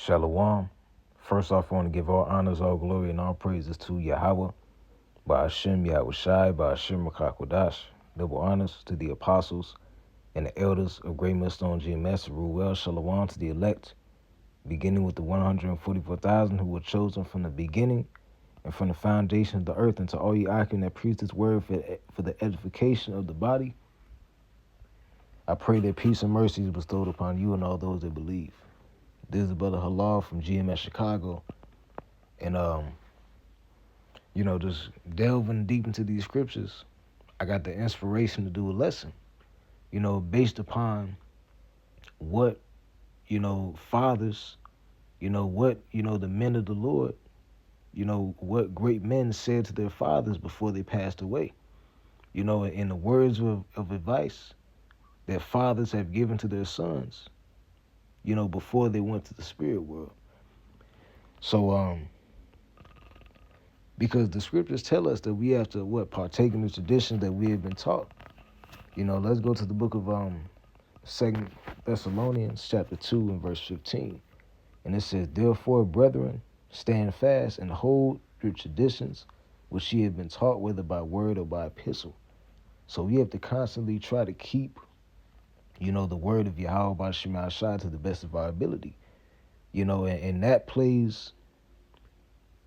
Shalom. First off, I want to give all honors, all glory, and all praises to Yahweh, by Hashem Yahweh Shai, by Hashem Rakakwadash. Double honors to the apostles and the elders of Great Millstone GMS. Ruel Shalom to the elect, beginning with the 144,000 who were chosen from the beginning and from the foundation of the earth, and to all ye Akim that preach this word for the edification of the body. I pray that peace and mercy is bestowed upon you and all those that believe. This is Brother Halal from GMS Chicago. And, just delving deep into these scriptures, I got the inspiration to do a lesson, based upon what, fathers, the men of the Lord, what great men said to their fathers before they passed away. In the words of advice that fathers have given to their sons, before they went to the spirit world. So, because the scriptures tell us that we have to partake in the traditions that we have been taught. Let's go to the book of 2 Thessalonians chapter 2 and verse 15. And it says, "Therefore, brethren, stand fast and hold your traditions which ye have been taught, whether by word or by epistle." So we have to constantly try to keep, the word of Yahweh by Shema Shai to the best of our ability. And that plays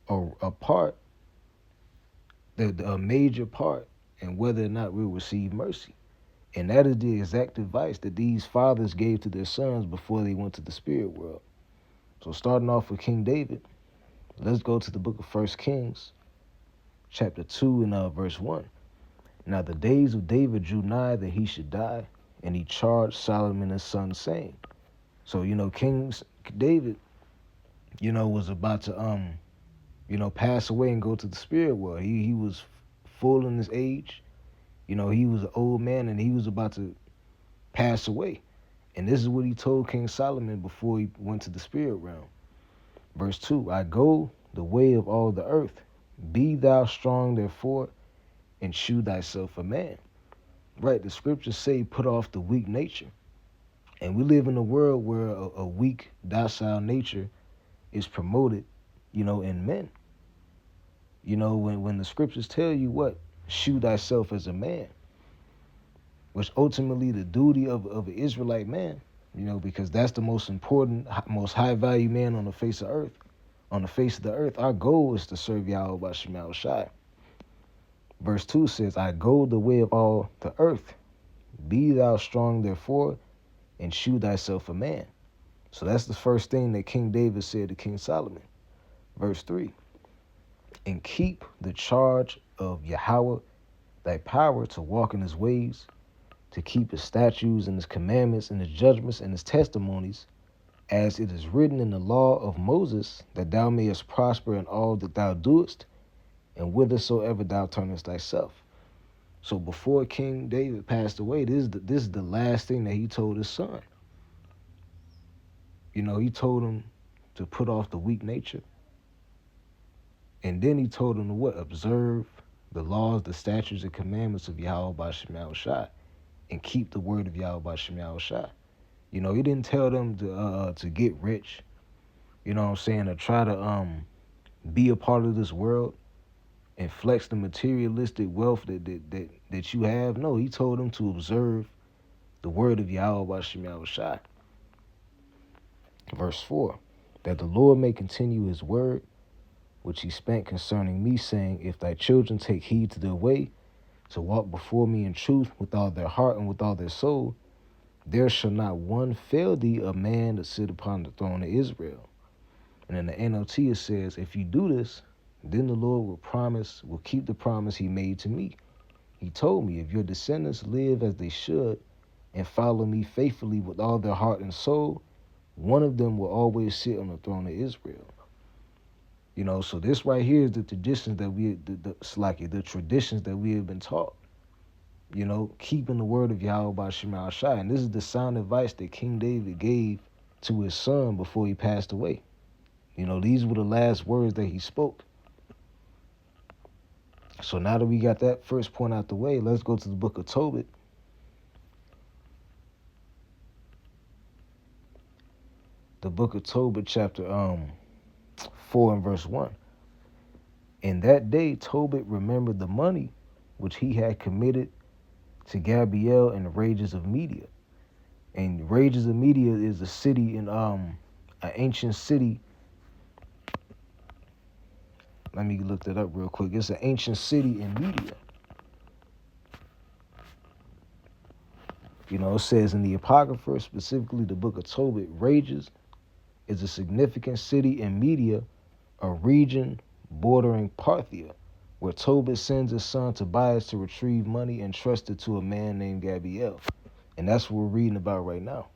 a part, a major part in whether or not we'll receive mercy. And that is the exact advice that these fathers gave to their sons before they went to the spirit world. So starting off with King David, let's go to the book of 1 Kings, chapter 2 and verse 1. "Now the days of David drew nigh that he should die, and he charged Solomon his son, saying." So, King David, was about to, pass away and go to the spirit world. He was full in his age. He was an old man and he was about to pass away. And this is what he told King Solomon before he went to the spirit realm. Verse 2, "I go the way of all the earth. Be thou strong, therefore, and shew thyself a man." Right, the scriptures say put off the weak nature. And we live in a world where a weak, docile nature is promoted, in men. When the scriptures tell you shew thyself as a man, which ultimately the duty of an Israelite man, because that's the most important, most high value man on the face of earth. On the face of the earth, our goal is to serve Yahweh by Shema Shai. Verse 2 says, "I go the way of all the earth. Be thou strong, therefore, and shew thyself a man." So that's the first thing that King David said to King Solomon. Verse 3, "And keep the charge of Yahweh, thy power to walk in his ways, to keep his statutes and his commandments and his judgments and his testimonies, as it is written in the law of Moses, that thou mayest prosper in all that thou doest, and whithersoever thou turnest thyself." So before King David passed away, this is the last thing that he told his son. He told him to put off the weak nature. And then he told him to observe the laws, the statutes, and commandments of Yahweh by Shema Shai, and keep the word of Yahweh by Shema Shai. He didn't tell them to get rich, to try to be a part of this world and flex the materialistic wealth that you have. No, he told them to observe the word of Yahweh by Shema Shai. Verse 4, "That the Lord may continue his word, which he spake concerning me, saying, If thy children take heed to their way, to walk before me in truth with all their heart and with all their soul, there shall not one fail thee a man to sit upon the throne of Israel." And in the NLT it says, "If you do this, then the Lord will keep the promise he made to me. He told me, if your descendants live as they should and follow me faithfully with all their heart and soul, one of them will always sit on the throne of Israel." So this right here is the traditions that the traditions that we have been taught. Keeping the word of Yahweh by Shema Shai. And this is the sound advice that King David gave to his son before he passed away. These were the last words that he spoke. So now that we got that first point out the way, let's go to the book of Tobit. The book of Tobit, chapter 4 and verse 1. In that day Tobit remembered the money which he had committed to Gabriel in the Rages of Media. And Rages of Media is a city in an ancient city. Let me look that up real quick. It's an ancient city in Media. You know, it says in the Apocrypha, specifically the book of Tobit, Rages is a significant city in Media, a region bordering Parthia, where Tobit sends his son Tobias to retrieve money entrusted to a man named Gabriel. And that's what we're reading about right now.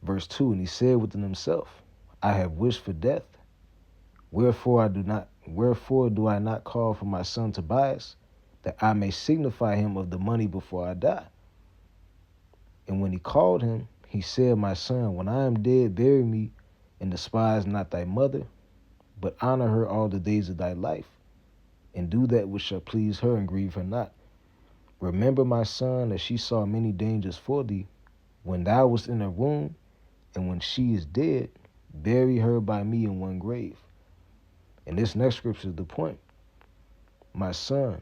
Verse 2, and he said within himself, I have wished for death. Wherefore do I not call for my son Tobias, that I may signify him of the money before I die? And when he called him, he said, My son, when I am dead, bury me, and despise not thy mother, but honor her all the days of thy life, and do that which shall please her, and grieve her not. Remember, my son, that she saw many dangers for thee, when thou wast in her womb, and when she is dead, bury her by me in one grave. And this next scripture is the point. My son,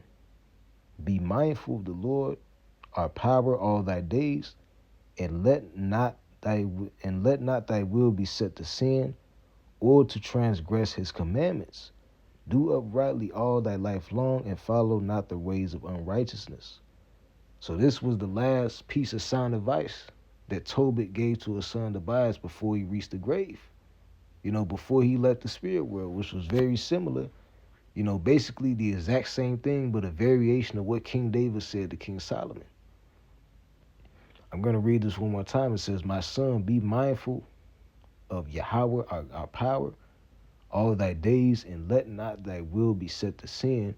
be mindful of the Lord, our power all thy days, and let not thy will be set to sin, or to transgress his commandments. Do uprightly all thy life long, and follow not the ways of unrighteousness. So this was the last piece of sound advice that Tobit gave to his son Tobias before he reached the grave. You know, before he left the spirit world, which was very similar. You know, basically the exact same thing, but a variation of what King David said to King Solomon. I'm going to read this one more time. It says, My son, be mindful of Yahweh, our power, all thy days, and let not thy will be set to sin,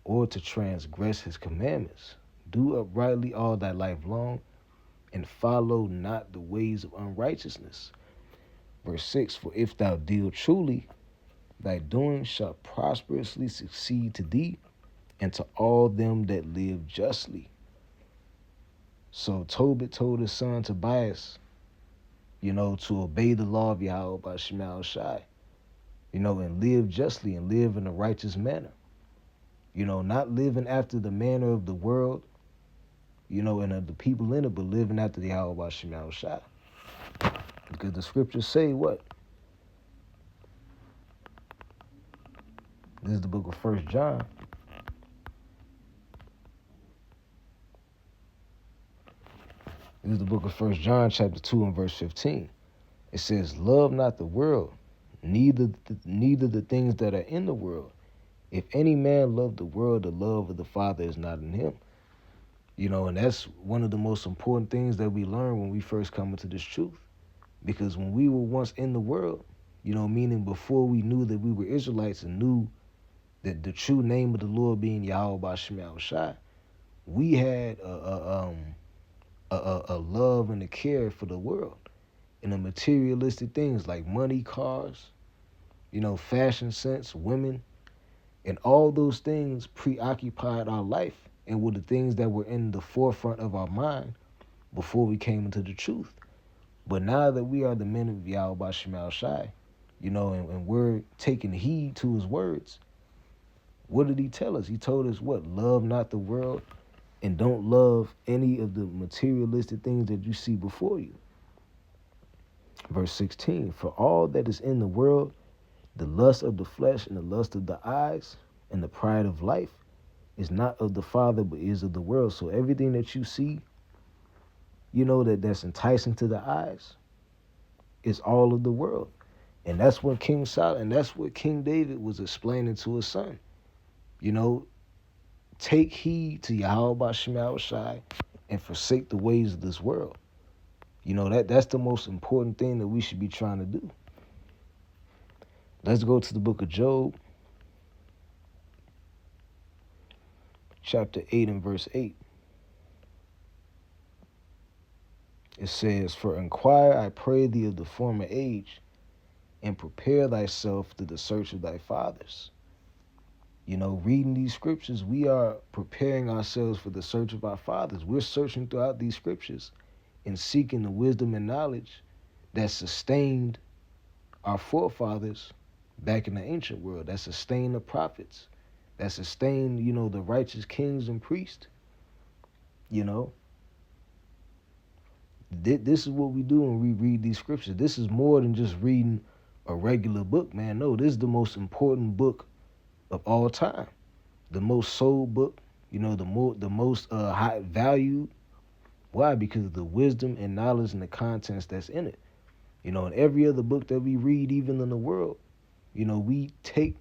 or to transgress his commandments. Do uprightly all thy life long, and follow not the ways of unrighteousness. Verse 6, For if thou deal truly, thy doing shall prosperously succeed to thee, and to all them that live justly. So Tobit told his son Tobias, you know, to obey the law of Yahweh by Shema Shai, you know, and live justly and live in a righteous manner. You know, not living after the manner of the world, you know, and of the people in it, but living after the Yahweh by Shema Shai. Because the scriptures say what? This is the book of 1 John. This is the book of 1 John, chapter 2, and verse 15. It says, Love not the world, neither the things that are in the world. If any man love the world, the love of the Father is not in him. You know, and that's one of the most important things that we learn when we first come into this truth. Because when we were once in the world, you know, meaning before we knew that we were Israelites and knew that the true name of the Lord being Yahweh B'Shem Shai, we had a love and a care for the world and the materialistic things like money, cars, you know, fashion sense, women, and all those things preoccupied our life and were the things that were in the forefront of our mind before we came into the truth. But now that we are the men of Yahweh B'Shem Shai, you know, and we're taking heed to his words, what did he tell us? He told us what? Love not the world, and don't love any of the materialistic things that you see before you. Verse 16, For all that is in the world, the lust of the flesh and the lust of the eyes and the pride of life, is not of the Father, but is of the world. So everything that you see, you know, that's enticing to the eyes, is all of the world. And that's what King David was explaining to his son. You know, take heed to Yahweh B'Shem Shai and forsake the ways of this world. You know, that's the most important thing that we should be trying to do. Let's go to the book of Job, chapter 8 and verse 8. It says, For inquire, I pray thee, of the former age, and prepare thyself to the search of thy fathers. You know, reading these scriptures, we are preparing ourselves for the search of our fathers. We're searching throughout these scriptures and seeking the wisdom and knowledge that sustained our forefathers back in the ancient world, that sustained the prophets, that sustained, the righteous kings and priests. You know, this is what we do when we read these scriptures. This is more than just reading a regular book, man. No, this is the most important book of all time, the most sold book. The most high valued. Why? Because of the wisdom and knowledge and the contents that's in it. In every other book that we read, even in the world, we take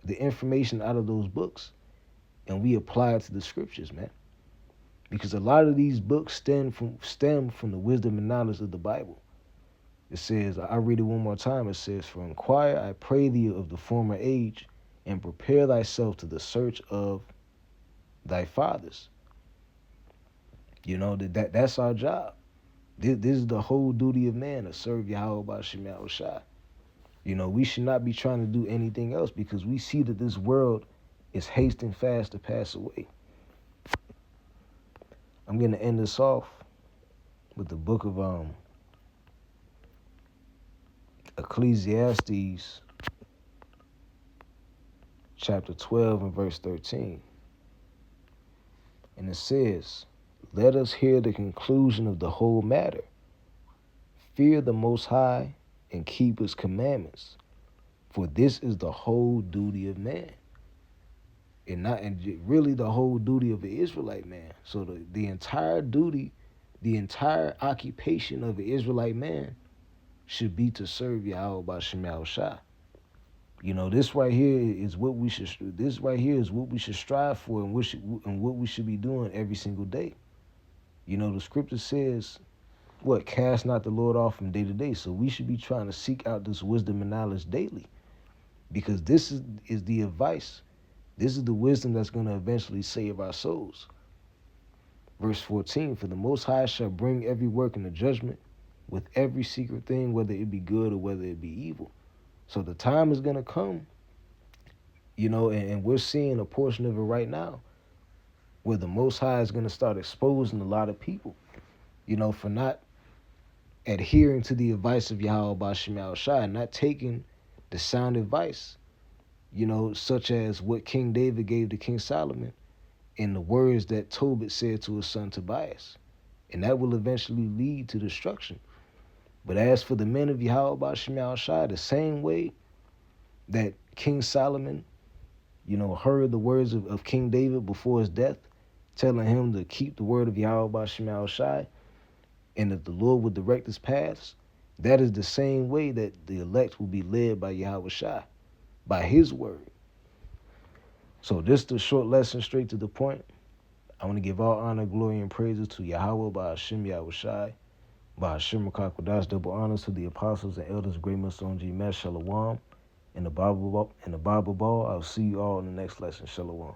the information out of those books and we apply it to the scriptures, man. Because a lot of these books stem from the wisdom and knowledge of the Bible. It says, I read it one more time. It says, "For inquire, I pray thee, of the former age, and prepare thyself to the search of thy fathers." That's our job. This is the whole duty of man, to serve Yahweh by Shema Shai. We should not be trying to do anything else, because we see that this world is hasting fast to pass away. I'm going to end this off with the book of Ecclesiastes, chapter 12 and verse 13. And it says, "Let us hear the conclusion of the whole matter. Fear the Most High and keep his commandments, for this is the whole duty of man." And really the whole duty of the Israelite man. So the entire duty, the entire occupation of the Israelite man should be to serve Yahweh by Shema Shai. This right here is what we should. This right here is what we should strive for, and what we should be doing every single day. The scripture says, "What, cast not the Lord off from day to day." So we should be trying to seek out this wisdom and knowledge daily, because this is the advice. This is the wisdom that's going to eventually save our souls. Verse 14, "For the Most High shall bring every work into judgment, with every secret thing, whether it be good or whether it be evil." So the time is going to come, and we're seeing a portion of it right now, where the Most High is going to start exposing a lot of people, for not adhering to the advice of Yahweh by Shema Shai, not taking the sound advice, such as what King David gave to King Solomon, in the words that Tobit said to his son Tobias. And that will eventually lead to destruction. But as for the men of Yahweh by Shema Shai, the same way that King Solomon, heard the words of King David before his death, telling him to keep the word of Yahweh by Shema Shai, and that the Lord would direct his paths, that is the same way that the elect will be led by Yahweh Shai, by his word. So just a short lesson, straight to the point. I want to give all honor, glory, and praises to Yahweh by Hashem Yahweh Shai, by Hashem Rakakwadash, double honors to the apostles and elders, great Mason G. Mesh, Shalom, and the Bible Ball. I'll see you all in the next lesson. Shalom.